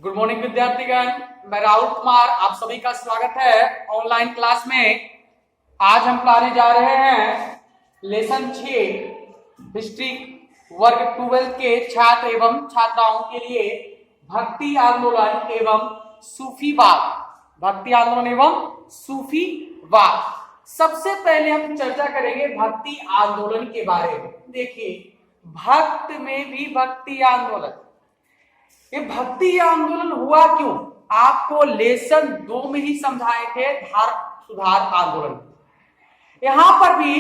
Good morning विद्यार्थीगण, मैं राहुल कुमार आप सभी का स्वागत है ऑनलाइन क्लास में। आज हम पढ़ाने जा रहे हैं लेसन 6 हिस्ट्री वर्ग 12 के छात्र एवं छात्राओं के लिए भक्ति आंदोलन एवं सूफीवाद। भक्ति आंदोलन एवं सूफीवाद। सबसे पहले हम चर्चा करेंगे भक्ति आंदोलन के बारे में। देखिए, भक्त में भी भक्ति आंदोलन, ये भक्ति आंदोलन हुआ क्यों, आपको लेसन 2 में ही समझाए थे धार्मिक सुधार आंदोलन। यहां पर भी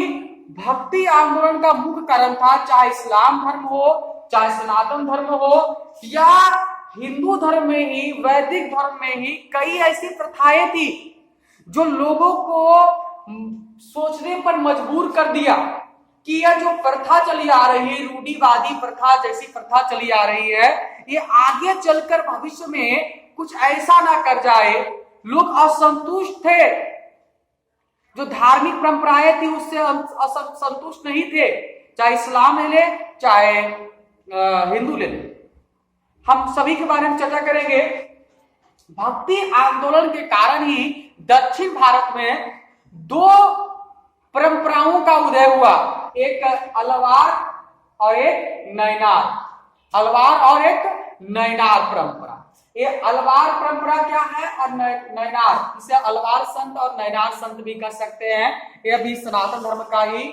भक्ति आंदोलन का मुख्य कारण था, चाहे इस्लाम धर्म हो, चाहे सनातन धर्म हो, या हिंदू धर्म में ही, वैदिक धर्म में ही कई ऐसी प्रथाएं थी जो लोगों को सोचने पर मजबूर कर दिया कि यह जो प्रथा चली आ रही है, रूढ़िवादी प्रथा जैसी प्रथा चली आ रही है, ये आगे चलकर भविष्य में कुछ ऐसा ना कर जाए। लोग असंतुष्ट थे, जो धार्मिक परंपराएं थी उससे संतुष्ट नहीं थे, चाहे इस्लाम ले ले चाहे हिंदू ले ले। हम सभी के बारे में चर्चा करेंगे। भक्ति आंदोलन के कारण ही दक्षिण भारत में 2 परंपराओं का उदय हुआ, एक अलवार और एक नैनार। अलवार और एक नैनार परंपरा। ये अलवार परंपरा क्या है और नैनार, इसे अलवार संत और नैनार संत भी कह सकते हैं। यह भी सनातन धर्म का ही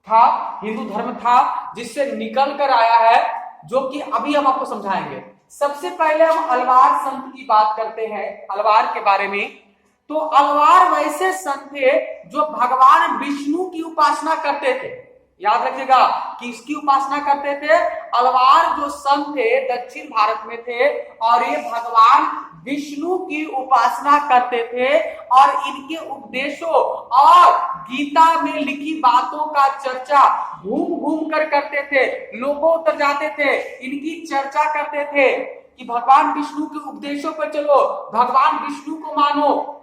था, हिंदू धर्म था, जिससे निकल कर आया है, जो कि अभी हम आपको समझाएंगे। सबसे पहले हम अलवार संत की बात करते हैं, अलवार के बारे में। तो अलवार वैसे संत थे जो भगवान विष्णु की उपासना करते थे। याद रखिएगा कि इसकी उपासना करते थे। अलवार जो संत थे दक्षिण भारत में थे और ये भगवान विष्णु की उपासना करते थे और इनके उपदेशों और गीता में लिखी बातों का चर्चा घूम घूम कर करते थे। लोगों तक जाते थे, इनकी चर्चा करते थे कि भगवान विष्णु के उपदेशों पर चलो, भगवान विष्णु को मानो।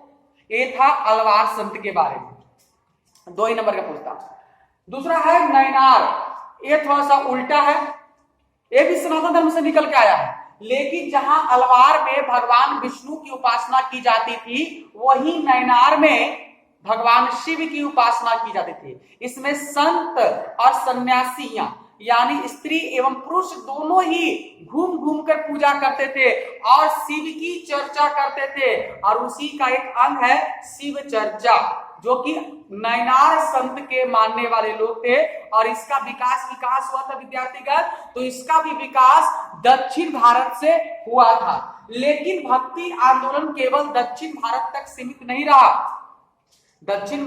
ये था अलवार संत के बारे में। 2 ही नंबर का पूछता। दूसरा है नैनार। ये थोड़ा सा उल्टा है, ये भी सनातन धर्म से निकल के आया है, लेकिन जहां अलवार में भगवान विष्णु की उपासना की जाती थी, वही नैनार में भगवान शिव की उपासना की जाती थी। इसमें संत और सन्यासियां यानी स्त्री एवं पुरुष दोनों ही घूम घूम कर पूजा करते थे और शिव की चर्चा करते थे। और उसी का एक अंग है शिव चर्चा, जो कि नैनार संत के मानने वाले लोग थे। और इसका विकास हुआ था विद्यार्थीगण, तो इसका भी विकास दक्षिण भारत से हुआ था। लेकिन भक्ति आंदोलन केवल दक्षिण भारत तक सीमित नहीं रहा। दक्षिण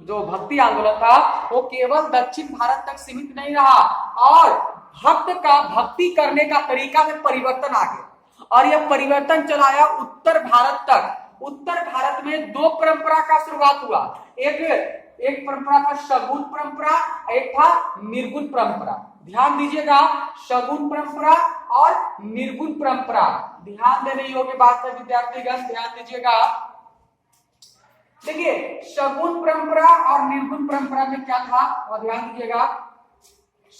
जो भक्ति आंदोलन था वो केवल दक्षिण भारत तक सीमित नहीं रहा और भक्त का भक्ति करने का तरीका में परिवर्तन आ गया और यह परिवर्तन चलाया उत्तर भारत तक। उत्तर भारत में 2 परंपरा का शुरुआत हुआ। एक परंपरा था शगुन परंपरा, एक था निर्गुण परंपरा। ध्यान दीजिएगा, शगुन परंपरा और निर्गुण परंपरा ध्यान देने योग्य बात है विद्यार्थीगण, ध्यान दीजिएगा। देखिए, शगुन परंपरा और निर्गुण परंपरा में क्या था और ध्यान दीजिएगा।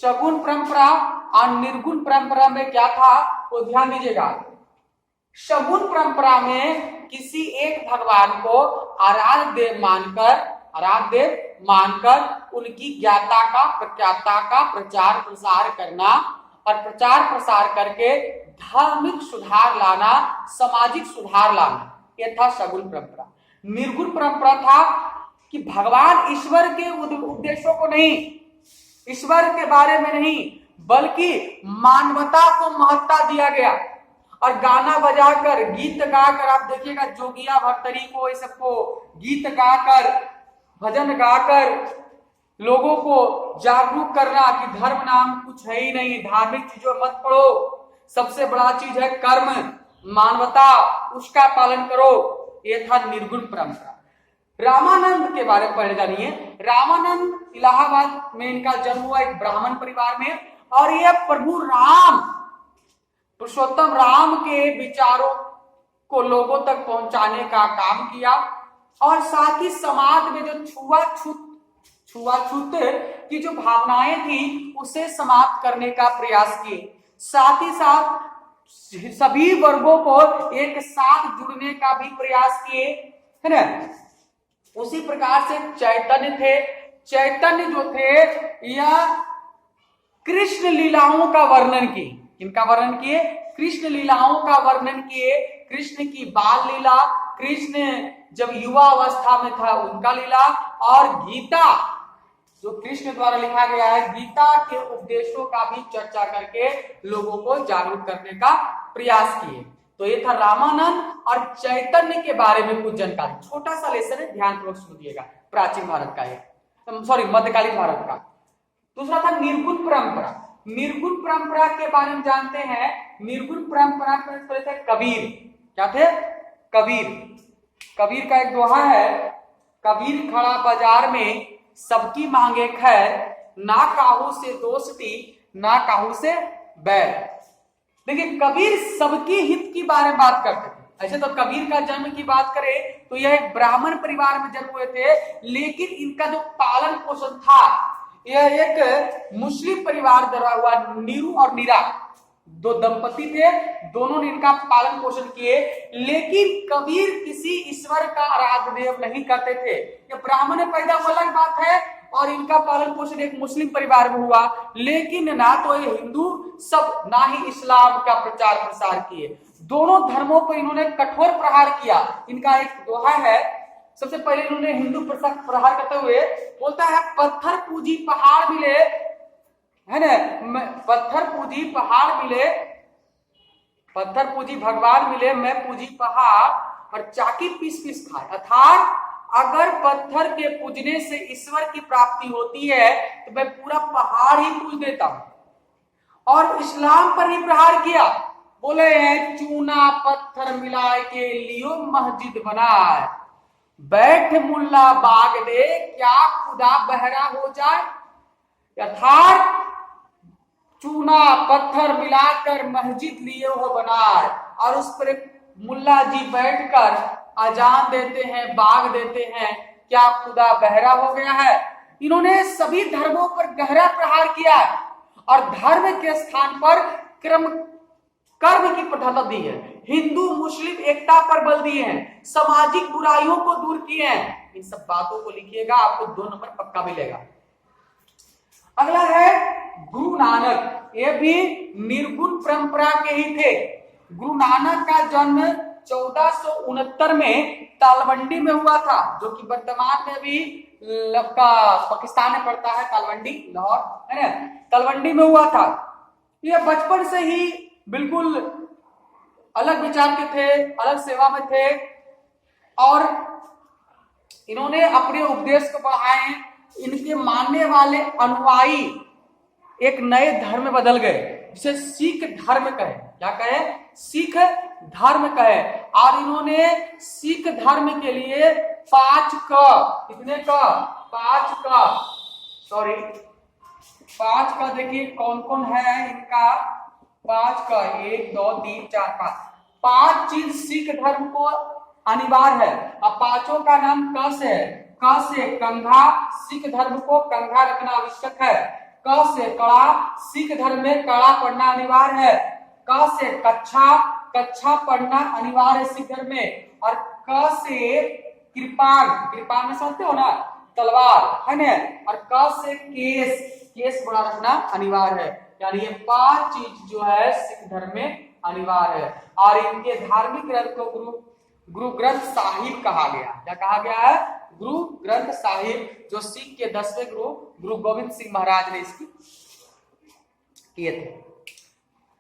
शगुन परंपरा और निर्गुण परंपरा में क्या था वो ध्यान दीजिएगा। शगुन परंपरा में किसी एक भगवान को आराध्य देव मानकर उनकी ज्ञाता का प्रख्याता का प्रचार प्रसार करना और प्रचार प्रसार करके धार्मिक सुधार लाना, सामाजिक सुधार लाना, यह था शगुन परंपरा। निर्गुण परंपरा था कि भगवान ईश्वर के उद्देश्यों को नहीं, ईश्वर के बारे में नहीं, बल्कि मानवता को महत्ता दिया गया। और गाना बजाकर, गीत गाकर, आप देखिएगा जोगिया भक्तरी को, ये सबको गीत गाकर, भजन गाकर लोगों को जागरूक करना कि धर्म नाम कुछ है ही नहीं, धार्मिक चीजों मत पढ़ो, सबसे बड़ा चीज है कर्म, मानवता, उसका पालन करो। यह था निर्गुण परंपरा। रामानंद के बारे में पढ़े जानिए। रामानंद इलाहाबाद में इनका जन्म हुआ, एक ब्राह्मण परिवार में, और यह प्रभु राम, पुरुषोत्तम राम के विचारों को लोगों तक पहुंचाने का काम किया और साथ ही समाज में जो छुआछूत की जो भावनाएं थी उसे समाप्त करने का प्रयास किए। साथ ही साथ सभी वर्गों को एक साथ जुड़ने का भी प्रयास किए, है ना। उसी प्रकार से चैतन्य थे। चैतन्य जो थे यह कृष्ण लीलाओं का वर्णन किए। किनका वर्णन किए? कृष्ण लीलाओं का वर्णन किए। कृष्ण की बाल लीला, कृष्ण जब युवा अवस्था में था उनका लीला, और गीता जो कृष्ण द्वारा लिखा गया है, गीता के उपदेशों का भी चर्चा करके लोगों को जागरूक करने का प्रयास किए। तो ये था रामानंद और चैतन्य के बारे में कुछ जानकारी। छोटा सा लेसन है, ध्यान पूर्वक सुनिएगा। प्राचीन भारत का मध्यकालीन भारत का। दूसरा था निर्गुण परंपरा। निर्गुण परंपरा के बारे में जानते हैं। निर्गुण परंपरा में थे कबीर। क्या थे? कबीर। कबीर का एक दोहा है, कबीर खड़ा बाजार में सबकी मांगे खैर, ना काहू से दोस्ती ना काहू से बैर। देखिए कबीर सबकी हित की बारे में बात करते थे। ऐसे तो कबीर का जन्म की बात करें तो यह एक ब्राह्मण परिवार में जन्म हुए थे, लेकिन इनका जो पालन पोषण था यह एक मुस्लिम परिवार द्वारा हुआ। नीरू और नीरा दो दंपति थे, दोनों ने इनका पालन पोषण किए। लेकिन कबीर किसी ईश्वर का आराध्य देव नहीं करते थे। ये ब्राह्मण में पैदा हुआ अलग बात है, और इनका पालन पोषण एक मुस्लिम परिवार में हुआ। लेकिन ना तो ये हिंदू सब, ना ही इस्लाम का प्रचार प्रसार किए। दोनों धर्मों पर इन्होंने कठोर प्रहार किया। इनका एक दोहा है, सबसे पहले इन्होंने हिंदू प्रहार करते हुए बोलता है, पत्थर पूजी पहाड़ मिले, है ना, पत्थर पूजी पहाड़ मिले, पत्थर पूजी भगवान मिले, मैं पूजी पहाड़, और चाकी पीस पीस खाए। अर्थात अगर पत्थर के पूजने से ईश्वर की प्राप्ति होती है तो मैं पूरा पहाड़ ही पूज देता हूं। और इस्लाम पर ही प्रहार किया। बोले हैं, चूना पत्थर मिलाए के लियो मस्जिद बनाए, बैठ मुल्ला बाग दे क्या खुदा बहरा हो जाए। अर्थात चूना पत्थर मिलाकर मस्जिद लिए हो बनाए, और उस पर मुल्ला जी बैठकर अजान देते हैं, बाग देते हैं, क्या खुदा बहरा हो गया है। इन्होंने सभी धर्मों पर गहरा प्रहार किया और धर्म के स्थान पर कर्म की प्रधानता दी है। हिंदू मुस्लिम एकता पर बल दिए हैं, सामाजिक बुराइयों को दूर किए हैं। इन सब बातों को लिखिएगा, आपको 2 नंबर पक्का मिलेगा। अगला है गुरु नानक। ये भी निर्गुण परंपरा के ही थे। गुरु नानक का जन्म 1469 में तालवंडी में हुआ था, जो कि वर्तमान में भी पाकिस्तान में पड़ता है। तालवंडी, लाहौर, है ना, तालवंडी में हुआ था। ये बचपन से ही बिल्कुल अलग विचार के थे, अलग सेवा में थे, और इन्होंने अपने उपदेश को बढ़ाए। इनके मानने वाले अनुयायी एक नए धर्म में बदल गए, जिसे सिख धर्म कहे। क्या कहे? सिख धर्म कहे। और इन्होंने सिख धर्म के लिए 5 देखिए कौन कौन है इनका। 5 1 2 3 4 5 चीज सिख धर्म को अनिवार्य है। अब 5 का नाम क से है। क से कंघा, सिख धर्म को कंघा रखना आवश्यक है। क से कड़ा, सिख धर्म में कड़ा पढ़ना अनिवार्य है। क से कच्छा, कच्छा पढ़ना अनिवार्य है सिख धर्म में। और क से कृपाण, कृपाण में समझते हो ना, तलवार, है ना। और क से केस, केस बड़ा रखना अनिवार्य है। यानी ये 5 चीज जो है सिख धर्म में अनिवार्य है। और इनके धार्मिक ग्रंथ को गुरु ग्रंथ साहिब कहा गया। क्या कहा गया है? गुरु ग्रंथ साहिब, जो सिख के 10वें गुरु गोविंद सिंह महाराज ने इसकी किए थे।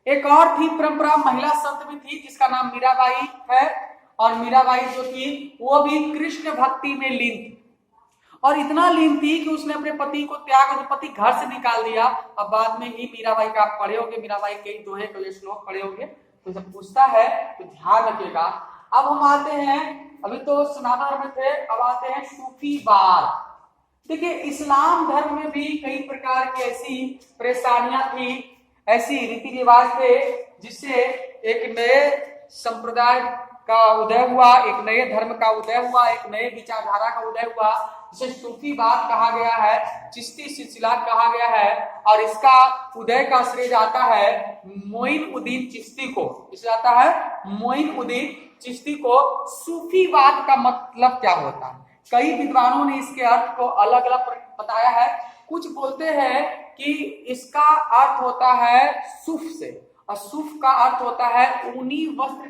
एक और थी परंपरा, महिला संत भी थी, जिसका नाम मीराबाई है। और मीराबाई जो थी वो भी कृष्ण भक्ति में लीन थी, और इतना लीन थी कि उसने अपने पति को त्याग, पति घर से निकाल दिया। अब बाद में ही मीराबाई का आप पढ़े होंगे, मीराबाई के दोहे के श्लोक पढ़े होंगे, तो जब पूछता है तो ध्यान रखिएगा। अब हम आते हैं, अभी तो सनातन में थे, अब आते हैं सूफीवाद। देखिए इस्लाम धर्म में भी कई प्रकार की ऐसी परेशानियां थी, ऐसी रीति रिवाज थे, जिससे एक नए संप्रदाय का उदय हुआ, एक नए धर्म का उदय हुआ, एक नए विचारधारा का उदय हुआ, जिसे सूफीवाद कहा गया है, चिश्ती सिलसिला कहा गया है। और इसका उदय का श्रेय जाता है मोइनुद्दीन चिश्ती को। इसे जाता है मोइनुद्दीन चिश्ती को। सूफीवाद का मतलब क्या होता है? कई विद्वानों ने इसके अर्थ को अलग अलग बताया है। कुछ बोलते हैं कि इसका अर्थ होता है सूफ से, और सूफ का अर्थ होता है ऊनी वस्त्र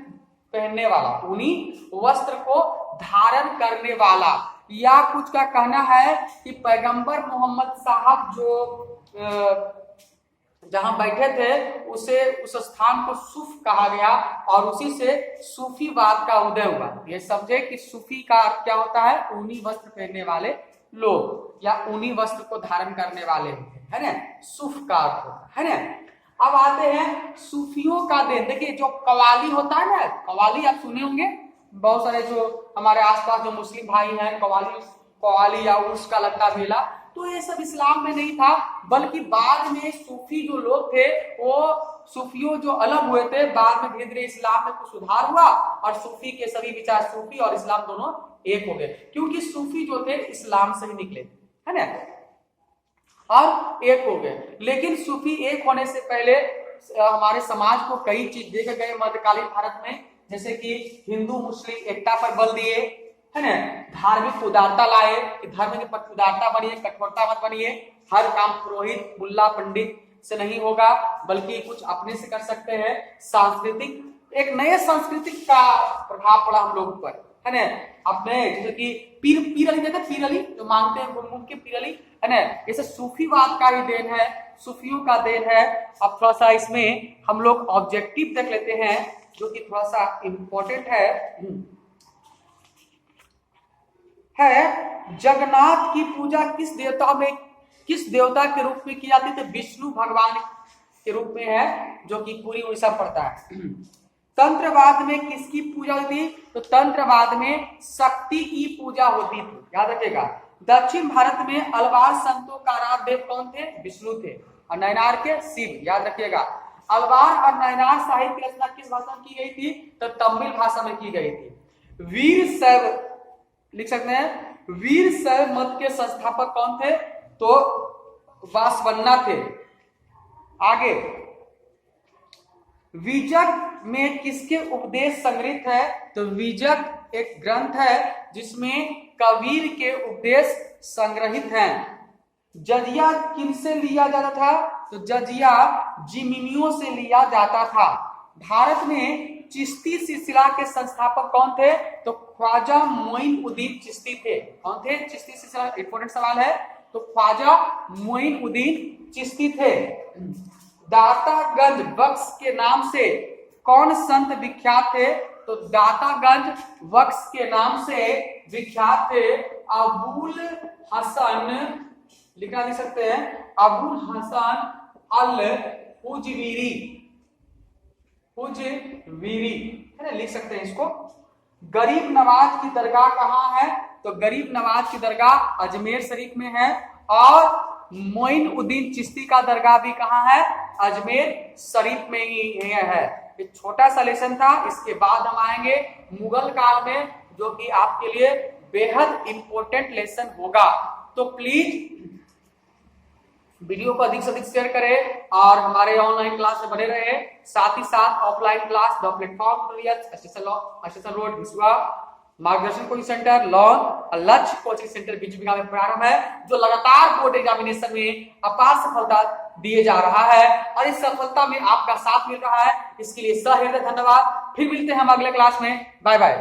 पहनने वाला, ऊनी वस्त्र को धारण करने वाला। या कुछ का कहना है कि पैगंबर मोहम्मद साहब जो जहां बैठे थे उसे उस स्थान को सूफ कहा गया और उसी से सूफीवाद का उदय हुआ। ये समझे कि सूफी का अर्थ क्या होता है? ऊनी वस्त्र पहनने वाले लोग या ऊनी वस्त्र को धारण करने वाले, है ना, सूफ का अर्थ होता है ना। अब आते हैं सूफियों का देन। देखिए जो कवाली होता है ना, कवाली आप सुने होंगे, बहुत सारे जो हमारे आसपास जो मुस्लिम भाई हैं, कवाली या उर्स का लगता मेला, तो ये सब इस्लाम में नहीं था, बल्कि बाद में सूफी जो लोग थे वो सूफियों जो अलग हुए थे, बाद में धीरे धीरे इस्लाम में कुछ सुधार हुआ और सूफी के सभी विचार, सूफी और इस्लाम दोनों एक हो गए, क्योंकि सूफी जो थे इस्लाम से ही निकले, है ना, और एक हो गए। लेकिन सूफी एक होने से पहले हमारे समाज को कई चीज देखे गए मध्यकालीन भारत में, जैसे कि हिंदू मुस्लिम एकता पर बल दिए, है ना, धार्मिक उदारता लाए कि धर्म की उदारता बनिए, कठोरता मत बनिए, हर काम पुरोहित मुल्ला पंडित से नहीं होगा बल्कि कुछ अपने से कर सकते हैं। सांस्कृतिक एक नए सांस्कृतिक का प्रभाव पड़ा हम लोगों पर, है ना, अपने जैसे कि पीर अली देखा, पीर अली जो मांगते हैं घूम घूम के, पीर अली, है ना, जैसे सूफीवाद का ही देन है, सूफियों का देन है। अब थोड़ा सा इसमें हम लोग ऑब्जेक्टिव देख लेते हैं जो कि थोड़ा सा इंपॉर्टेंट है जगन्नाथ की पूजा किस देवता के रूप में की जाती है? विष्णु भगवान के रूप में है, जो कि पूरी उड़ीसा पड़ता है। तंत्रवाद में किसकी पूजा होती थी? तो तंत्रवाद में शक्ति की पूजा होती थी, याद रखिएगा। दक्षिण भारत में अलवार संतों का आराध्य देव कौन थे? विष्णु थे, और नयनार के शिव, याद रखिएगा। अलवार और नयनार साहित्य की रचना किस भाषा में की गई थी? तो तमिल भाषा में की गई थी। वीर शैव लिख सकते हैं, वीर शैव मत के संस्थापक कौन थे? तो वासवन्ना थे। आगे, विजक में किसके उपदेश संग्रहित है? तो विजक एक ग्रंथ है जिसमें कबीर के उपदेश संग्रहित हैं। जजिया किनसे लिया जाता था? तो जजिया जिमिनियों से लिया जाता था। भारत में चिश्ती सिलसिला के संस्थापक कौन थे? तो ख्वाजा मोइनुद्दीन चिश्ती थे। कौन थे? चिश्ती सिलसिला, इंपॉर्टेंट सवाल है। तो ख्वाजा मोइनुद्दीन चिश्ती थे। दातागंज बख्श के नाम से कौन संत विख्यात थे? तो दातागंज बख्श के नाम से विख्यात थे अबुल हसन, लिखा लिख सकते हैं, अबुल हसन अल उजवीरी, है ना, लिख सकते हैं इसको। गरीब नवाज की दरगाह कहाँ है? तो गरीब नवाज की दरगाह अजमेर शरीफ में है, और मोइनुद्दीन चिश्ती का दरगाह भी कहाँ है? अजमेर शरीफ में ही है। एक छोटा सा लेसन था, इसके बाद हम आएंगे मुगल काल में, जो कि आपके लिए बेहद इंपॉर्टेंट लेसन होगा। तो प्लीज वीडियो को अधिक से अधिक शेयर करें और हमारे ऑनलाइन क्लास में बने रहे। साथ ही साथ offline class the platform station road विश्वा मार्गदर्शन कोचिंग सेंटर लॉन लक्ष्य कोचिंग सेंटर बीच में प्रारंभ है, जो लगातार बोर्ड एग्जामिनेशन में अपार सफलता दिए जा रहा है, और इस सफलता में आपका साथ मिल रहा है। इसके लिए सहृदय धन्यवाद। फिर मिलते हैं हम अगले क्लास में। Bye bye.